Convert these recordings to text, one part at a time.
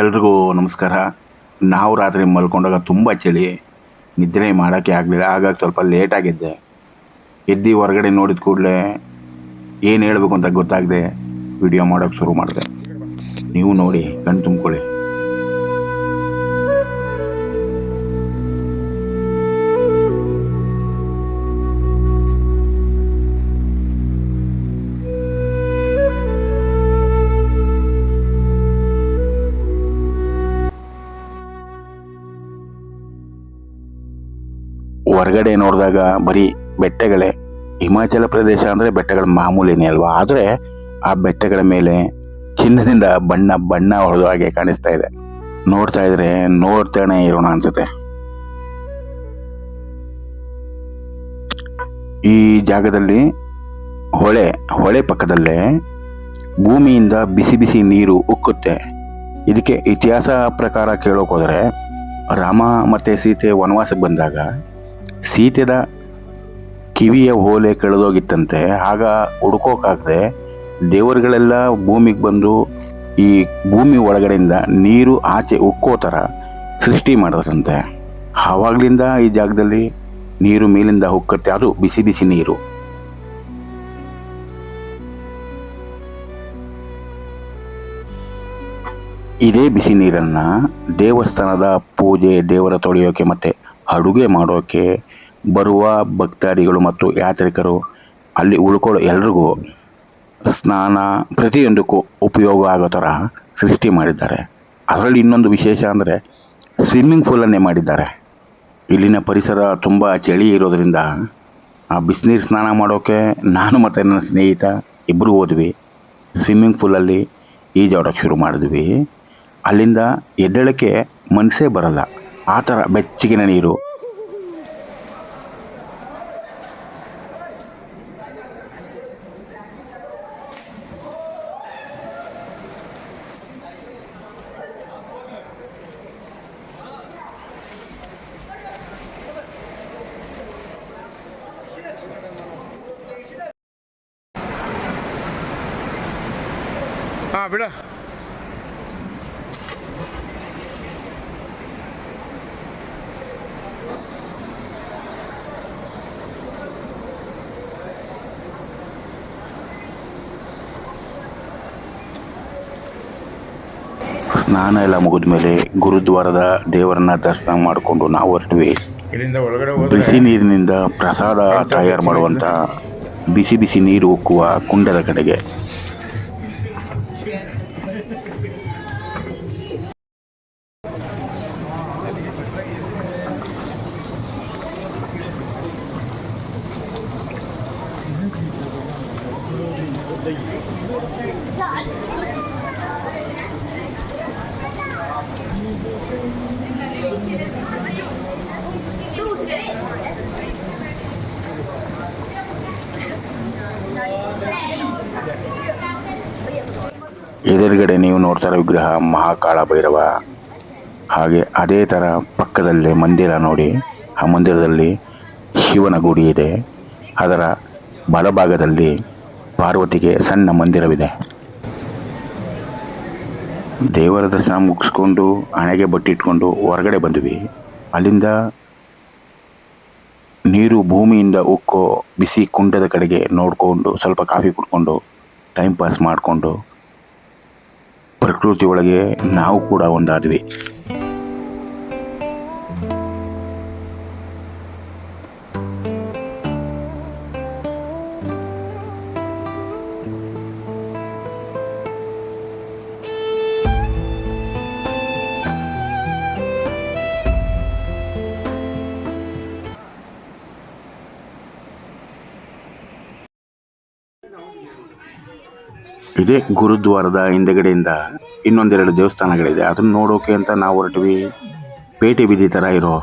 ಎಲ್ರಿಗೂ ನಮಸ್ಕಾರ. ನಾವು ರಾತ್ರಿ ಮಲ್ಕೊಂಡಾಗ ತುಂಬ ಚಳಿ, ನಿದ್ರೆ ಮಾಡೋಕ್ಕೆ ಆಗಲಿಲ್ಲ. ಹಾಗಾಗಿ ಸ್ವಲ್ಪ ಲೇಟಾಗಿದ್ದೆ. ಎದ್ದು ಹೊರಗಡೆ ನೋಡಿದ ಕೂಡಲೇ ಏನು ಹೇಳಬೇಕು ಅಂತ ಗೊತ್ತಾಗದೆ ವಿಡಿಯೋ ಮಾಡೋಕ್ಕೆ ಶುರು ಮಾಡಿದೆ. ನೀವು ನೋಡಿ ಕಣ್ಣು ತುಂಬ್ಕೊಳ್ಳಿ. ಹೊರಗಡೆ ನೋಡಿದಾಗ ಬರೀ ಬೆಟ್ಟಗಳೇ. ಹಿಮಾಚಲ ಪ್ರದೇಶ ಅಂದರೆ ಬೆಟ್ಟಗಳ ಮಾಮೂಲಿನೇ ಅಲ್ವಾ. ಆದರೆ ಆ ಬೆಟ್ಟಗಳ ಮೇಲೆ ಚಿನ್ನದಿಂದ ಬಣ್ಣ ಬಣ್ಣ ಹೊಡೆದ ಹಾಗೆ ಕಾಣಿಸ್ತಾ ಇದೆ. ನೋಡ್ತಾ ಇದ್ರೆ ನೋಡ್ತಾನೆ ಇರೋಣ ಅನ್ಸುತ್ತೆ. ಈ ಜಾಗದಲ್ಲಿ ಹೊಳೆ ಪಕ್ಕದಲ್ಲೇ ಭೂಮಿಯಿಂದ ಬಿಸಿ ಬಿಸಿ ನೀರು ಉಕ್ಕುತ್ತೆ. ಇದಕ್ಕೆ ಇತಿಹಾಸ ಪ್ರಕಾರ ಕೇಳೋಕೆ ಹೋದರೆ, ರಾಮ ಮತ್ತು ಸೀತೆ ವನವಾಸಕ್ಕೆ ಬಂದಾಗ ಸೀತೆದ ಕಿವಿಯ ಓಲೆ ಕಳೆದೋಗಿತ್ತಂತೆ. ಆಗ ಹುಡ್ಕೋಕಾಗದೆ ದೇವರುಗಳೆಲ್ಲ ಭೂಮಿಗೆ ಬಂದು ಈ ಭೂಮಿ ಒಳಗಡೆಯಿಂದ ನೀರು ಆಚೆ ಉಕ್ಕೋ ಥರ ಸೃಷ್ಟಿ ಮಾಡಿದಂತೆ. ಆವಾಗಲಿಂದ ಈ ಜಾಗದಲ್ಲಿ ನೀರು ಮೇಲಿಂದ ಉಕ್ಕತ್ತೆ, ಅದು ಬಿಸಿ ಬಿಸಿ ನೀರು. ಇದೇ ಬಿಸಿ ನೀರನ್ನು ದೇವಸ್ಥಾನದ ಪೂಜೆ, ದೇವರ ತೊಳೆಯೋಕೆ ಮತ್ತು ಅಡುಗೆ ಮಾಡೋಕ್ಕೆ ಬರುವ ಭಕ್ತಾದಿಗಳು ಮತ್ತು ಯಾತ್ರಿಕರು, ಅಲ್ಲಿ ಉಳ್ಕೊಳ್ಳೋ ಎಲ್ರಿಗೂ ಸ್ನಾನ ಪ್ರತಿಯೊಂದಕ್ಕೂ ಉಪಯೋಗ ಆಗೋ ಥರ ಸೃಷ್ಟಿ ಮಾಡಿದ್ದಾರೆ. ಅದರಲ್ಲಿ ಇನ್ನೊಂದು ವಿಶೇಷ ಅಂದರೆ ಸ್ವಿಮ್ಮಿಂಗ್ ಪೂಲನ್ನೇ ಮಾಡಿದ್ದಾರೆ. ಇಲ್ಲಿನ ಪರಿಸರ ತುಂಬ ಚಳಿ ಇರೋದರಿಂದ ಆ ಬಿಸಿನೀರು ಸ್ನಾನ ಮಾಡೋಕ್ಕೆ ನಾನು ಮತ್ತು ನನ್ನ ಸ್ನೇಹಿತ ಇಬ್ಬರು ಹೋದ್ವಿ. ಸ್ವಿಮ್ಮಿಂಗ್ ಪೂಲಲ್ಲಿ ಈಜಾಡೋಕ್ಕೆ ಶುರು ಮಾಡಿದ್ವಿ. ಅಲ್ಲಿಂದ ಎದ್ದೇಳಕ್ಕೆ ಮನಸ್ಸೇ ಬರಲ್ಲ, ಆ ಥರ ಬೆಚ್ಚಗಿನ ನೀರು. ಬಿಡ ಸ್ನಾನ ಎಲ್ಲ ಮುಗಿದ ಮೇಲೆ ಗುರುದ್ವಾರದ ದೇವರನ್ನ ದರ್ಶನ ಮಾಡಿಕೊಂಡು ನಾವು ಹೊರಟ್ವಿ. ಬಿಸಿ ನೀರಿನಿಂದ ಪ್ರಸಾದ ತಯಾರು ಮಾಡುವಂಥ ಬಿಸಿ ಬಿಸಿ ನೀರು ಉಕ್ಕುವ ಕುಂಡದ ಕಡೆಗೆ. ಎದುರುಗಡೆ ನೀವು ನೋಡ್ತಾ ಇರೋ ವಿಗ್ರಹ ಮಹಾಕಾಳ ಭೈರವ. ಹಾಗೆ ಅದೇ ಥರ ಪಕ್ಕದಲ್ಲೇ ಮಂದಿರ ನೋಡಿ. ಆ ಮಂದಿರದಲ್ಲಿ ಶಿವನ ಗುಡಿ ಇದೆ. ಅದರ ಬಲಭಾಗದಲ್ಲಿ ಪಾರ್ವತಿಗೆ ಸಣ್ಣ ಮಂದಿರವಿದೆ. ದೇವರ ದರ್ಶನ ಮುಗಿಸ್ಕೊಂಡು ಹಣೆಗೆ ಬಟ್ಟಿಟ್ಕೊಂಡು ಹೊರಗಡೆ ಬಂದ್ವಿ. ಅಲ್ಲಿಂದ ನೀರು ಭೂಮಿಯಿಂದ ಉಕ್ಕೋ ಬಿಸಿ ಕುಂಡದ ಕಡೆಗೆ ನೋಡಿಕೊಂಡು ಸ್ವಲ್ಪ ಕಾಫಿ ಕುಡ್ಕೊಂಡು ಟೈಮ್ ಪಾಸ್ ಮಾಡಿಕೊಂಡು ಪ್ರಕೃತಿ ಒಳಗೆ ನಾವು ಕೂಡ ಒಂದಾದ್ವಿ. ಇದೇ ಗುರುದ್ವಾರದ ಹಿಂದಗಡೆಯಿಂದ ಇನ್ನೊಂದೆರಡು ದೇವಸ್ಥಾನಗಳಿದೆ. ಅದನ್ನು ನೋಡೋಕೆ ಅಂತ ನಾವು ಹೊರಟ್ವಿ. ಪೇಟೆ ಬೀದಿ ಥರ ಇರೋ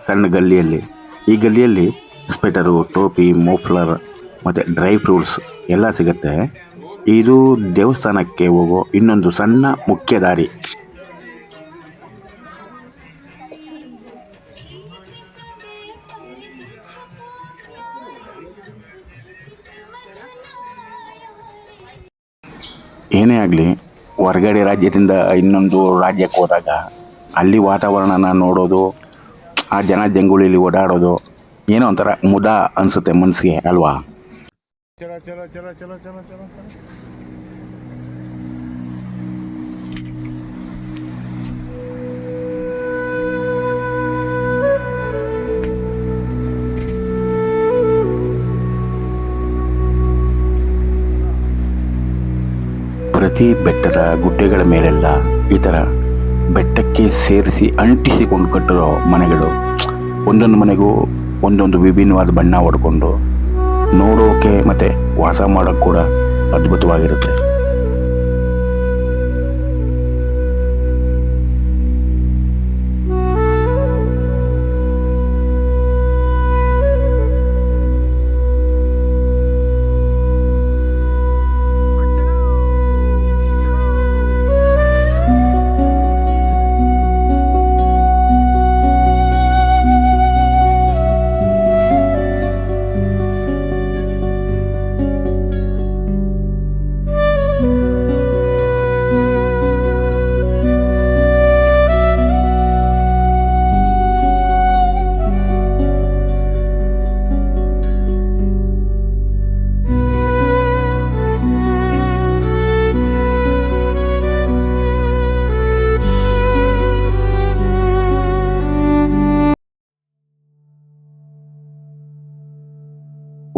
ಸಣ್ಣ ಗಲ್ಲಿಯಲ್ಲಿ. ಈ ಗಲ್ಲಿಯಲ್ಲಿ ಸ್ವೆಟರು, ಟೋಪಿ, ಮೋಫ್ಲರ್ ಮತ್ತು ಡ್ರೈ ಫ್ರೂಟ್ಸ್ ಎಲ್ಲ ಸಿಗುತ್ತೆ. ಇದು ದೇವಸ್ಥಾನಕ್ಕೆ ಹೋಗೋ ಇನ್ನೊಂದು ಸಣ್ಣ ಮುಖ್ಯ ದಾರಿ. ಏನೇ ಆಗಲಿ, ಹೊರಗಡೆ ರಾಜ್ಯದಿಂದ ಇನ್ನೊಂದು ರಾಜ್ಯಕ್ಕೆ ಹೋದಾಗ ಅಲ್ಲಿ ವಾತಾವರಣನ ನೋಡೋದು, ಆ ಜನ ಜಂಗುಳಿಲಿ ಓಡಾಡೋದು ಏನೋ ಒಂಥರ ಮುದ ಅನಿಸುತ್ತೆ ಮನಸ್ಸಿಗೆ ಅಲ್ವಾ. ಚಲೋ ಚಲೋ ಚಲೋ ಚಲೋ ಚಲೋ ಚಲೋ ಚಲೋ. ಪ್ರತಿ ಬೆಟ್ಟದ ಗುಡ್ಡೆಗಳ ಮೇಲೆಲ್ಲ ಈ ಥರ ಬೆಟ್ಟಕ್ಕೆ ಸೇರಿಸಿ ಅಂಟಿಸಿಕೊಂಡು ಕಟ್ಟಿರೋ ಮನೆಗಳು, ಒಂದೊಂದು ಮನೆಗೂ ಒಂದೊಂದು ವಿಭಿನ್ನವಾದ ಬಣ್ಣ ಹೊಡ್ಕೊಂಡು ನೋಡೋಕೆ ಮತ್ತು ವಾಸ ಮಾಡೋಕ್ಕೆ ಕೂಡ ಅದ್ಭುತವಾಗಿರುತ್ತೆ.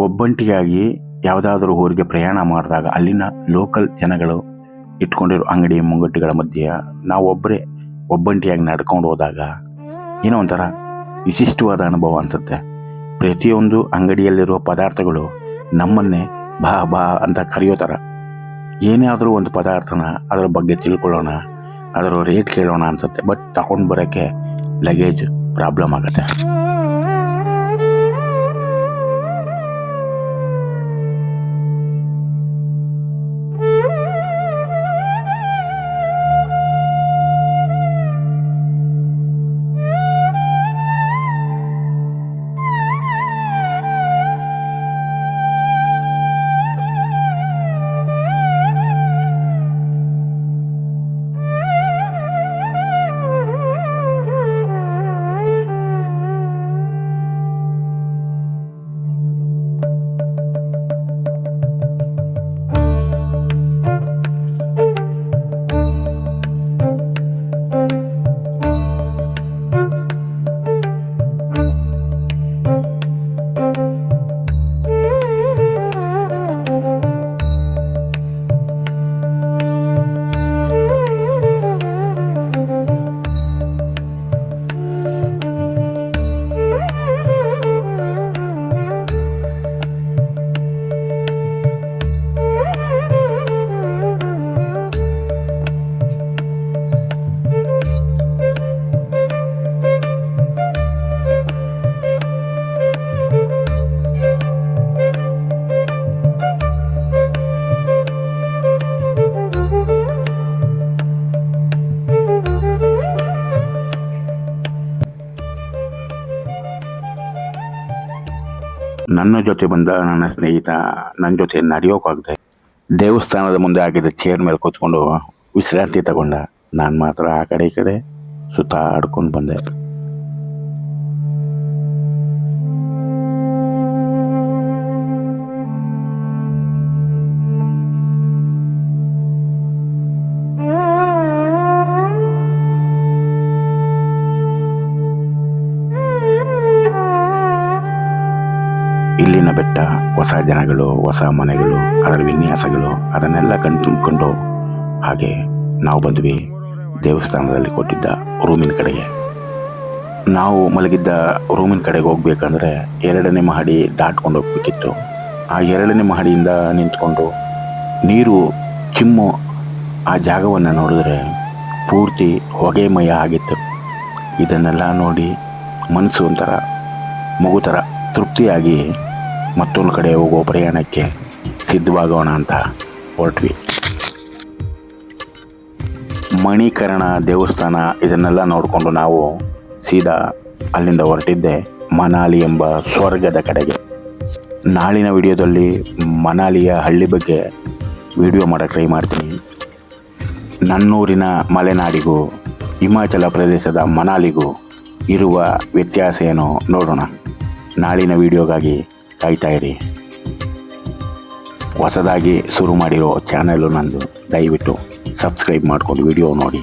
ಒಬ್ಬಂಟಿಯಾಗಿ ಯಾವುದಾದ್ರೂ ಊರಿಗೆ ಪ್ರಯಾಣ ಮಾಡಿದಾಗ ಅಲ್ಲಿನ ಲೋಕಲ್ ಜನಗಳು ಇಟ್ಕೊಂಡಿರೋ ಅಂಗಡಿ ಮುಂಗಟ್ಟುಗಳ ಮಧ್ಯೆ ನಾವು ಒಬ್ಬಂಟಿಯಾಗಿ ನಡ್ಕೊಂಡು ಹೋದಾಗ ಏನೋ ಒಂಥರ ವಿಶಿಷ್ಟವಾದ ಅನುಭವ ಅನಿಸುತ್ತೆ. ಪ್ರತಿಯೊಂದು ಅಂಗಡಿಯಲ್ಲಿರುವ ಪದಾರ್ಥಗಳು ನಮ್ಮನ್ನೇ ಬಾ ಬಾ ಅಂತ ಕರೆಯೋ ಥರ. ಏನೇ ಆದರೂ ಒಂದು ಪದಾರ್ಥನ ಅದರ ಬಗ್ಗೆ ತಿಳ್ಕೊಳ್ಳೋಣ, ಅದರ ರೇಟ್ ಕೇಳೋಣ ಅನಿಸುತ್ತೆ. ಬಟ್ ತಗೊಂಡು ಬರೋಕ್ಕೆ ಲಗೇಜ್ ಪ್ರಾಬ್ಲಮ್ ಆಗುತ್ತೆ. ನನ್ನ ಜೊತೆ ಬಂದ ನನ್ನ ಸ್ನೇಹಿತ ನನ್ನ ಜೊತೆ ನಡೆಯೋಕ್ಕಾಗದೆ ದೇವಸ್ಥಾನದ ಮುಂದೆ ಆಗಿದ್ದ ಚೇರ್ ಮೇಲೆ ಕೂತ್ಕೊಂಡು ವಿಶ್ರಾಂತಿ ತಗೊಂಡ. ನಾನು ಮಾತ್ರ ಆ ಕಡೆ ಈ ಕಡೆ ಸುತ್ತಾಡ್ಕೊಂಡು ಬಂದೆ. ಇಲ್ಲಿನ ಬೆಟ್ಟ, ಹೊಸ ಜನಗಳು, ಹೊಸ ಮನೆಗಳು, ಅದರ ವಿನ್ಯಾಸಗಳು, ಅದನ್ನೆಲ್ಲ ತುಂಬಿಕೊಂಡು ಹಾಗೆ ನಾವು ಬಂದ್ವಿ ದೇವಸ್ಥಾನದಲ್ಲಿ ಕೊಟ್ಟಿದ್ದ ರೂಮಿನ ಕಡೆಗೆ. ನಾವು ಮಲಗಿದ್ದ ರೂಮಿನ ಕಡೆಗೆ ಹೋಗ್ಬೇಕಂದ್ರೆ 2ನೇ ಮಹಡಿ ದಾಟ್ಕೊಂಡು ಹೋಗ್ಬೇಕಿತ್ತು. ಆ 2ನೇ ಮಹಡಿಯಿಂದ ನಿಂತ್ಕೊಂಡು ನೀರು ಚಿಮ್ಮು ಆ ಜಾಗವನ್ನು ನೋಡಿದ್ರೆ ಪೂರ್ತಿ ಹೊಗೆಮಯ ಆಗಿತ್ತು. ಇದನ್ನೆಲ್ಲ ನೋಡಿ ಮನಸ್ಸು ಒಂಥರ ಮಗು ಥರ ತೃಪ್ತಿಯಾಗಿ ಮತ್ತೊಂದು ಕಡೆ ಹೋಗೋ ಪ್ರಯಾಣಕ್ಕೆ ಸಿದ್ಧವಾಗೋಣ ಅಂತ ಹೊರಟ್ವಿ. ಮಣಿಕರ್ಣ ದೇವಸ್ಥಾನ ಇದನ್ನೆಲ್ಲ ನೋಡಿಕೊಂಡು ನಾವು ಸೀದಾ ಅಲ್ಲಿಂದ ಹೊರಟಿದ್ದೆ ಮನಾಲಿ ಎಂಬ ಸ್ವರ್ಗದ ಕಡೆಗೆ. ನಾಳಿನ ವಿಡಿಯೋದಲ್ಲಿ ಮನಾಲಿಯ ಹಳ್ಳಿ ಬಗ್ಗೆ ವಿಡಿಯೋ ಮಾಡೋಕ್ಕೆ ಟ್ರೈ ಮಾಡ್ತೀನಿ. ನನ್ನೂರಿನ ಮಲೆನಾಡಿಗೂ ಹಿಮಾಚಲ ಪ್ರದೇಶದ ಮನಾಲಿಗೂ ಇರುವ ವ್ಯತ್ಯಾಸ ಏನೋ ನೋಡೋಣ. ನಾಳಿನ ವಿಡಿಯೋಗಾಗಿ ಕಾಯ್ತಾ ಇರಿ. ಹೊಸದಾಗಿ ಶುರು ಮಾಡಿರೋ ಚಾನಲ್ಲು ನಂದು, ದಯವಿಟ್ಟು ಸಬ್ಸ್ಕ್ರೈಬ್ ಮಾಡ್ಕೊಂಡು ವಿಡಿಯೋ ನೋಡಿ.